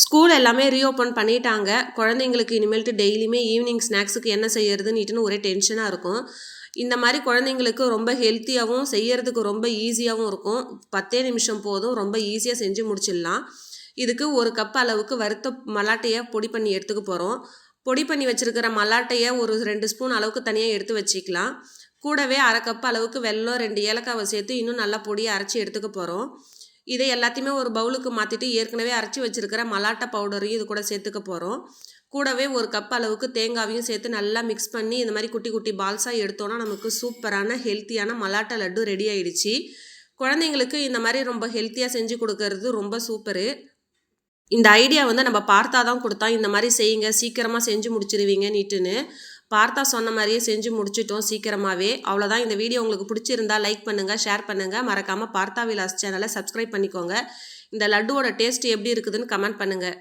School எல்லாமே reopen பண்ணிட்டாங்க. குழந்தைங்களுக்கு இனிமேல்ட்டு டெய்லியுமே ஈவினிங் ஸ்நாக்ஸுக்கு என்ன செய்யறதுன்னுட்டுன்னு ஒரே டென்ஷனாக இருக்கும். இந்த மாதிரி குழந்தைங்களுக்கு ரொம்ப ஹெல்த்தியாகவும் செய்யறதுக்கு ரொம்ப ஈஸியாகவும் இருக்கும். 10 நிமிஷம் போதும், ரொம்ப ஈஸியாக செஞ்சு முடிச்சிடலாம். இதுக்கு 1 கப் அளவுக்கு வறுத்த மலாட்டையை பொடி பண்ணி எடுத்துக்க போகிறோம். பொடி பண்ணி வச்சுருக்கிற மலாட்டையை ஒரு 2 ஸ்பூன் அளவுக்கு தனியாக எடுத்து வச்சுக்கலாம். கூடவே 1/2 கப் அளவுக்கு வெல்லம், 2 ஏலக்காவை சேர்த்து இன்னும் நல்லா பொடியை அரைச்சி எடுத்துக்க போகிறோம். இதை எல்லாத்தையுமே ஒரு பவுலுக்கு மாற்றிட்டு ஏற்கனவே அரைச்சி வச்சுருக்கிற மலாட்டை பவுடரையும் இது கூட சேர்த்துக்க போகிறோம். கூடவே 1 கப் அளவுக்கு தேங்காவையும் சேர்த்து நல்லா மிக்ஸ் பண்ணி இந்த மாதிரி குட்டி குட்டி பால்ஸாக எடுத்தோன்னா நமக்கு சூப்பரான ஹெல்த்தியான மலாட்டை லட்டு ரெடி ஆயிடுச்சு. குழந்தைங்களுக்கு இந்த மாதிரி ரொம்ப ஹெல்த்தியாக செஞ்சு கொடுக்கறது ரொம்ப சூப்பரு. இந்த ஐடியா நம்ம பார்த்தா தான் கொடுத்தா, இந்த மாதிரி செய்யுங்க சீக்கிரமாக செஞ்சு முடிச்சிருவீங்க நீட்டுன்னு. பார்த்தா சொன்ன மாதிரியே செஞ்சு முடிச்சிட்டோம் சீக்கிரமாகவே. அவ்வளோதான். இந்த வீடியோ உங்களுக்கு பிடிச்சிருந்தா லைக் பண்ணுங்கள், ஷேர் பண்ணுங்கள். மறக்காமல் பார்த்தா விலாஸ் சேனலை சப்ஸ்கிரைப் பண்ணிக்கோங்க. இந்த லட்டுவோட டேஸ்ட் எப்படி இருக்குதுன்னு கமெண்ட் பண்ணுங்கள்.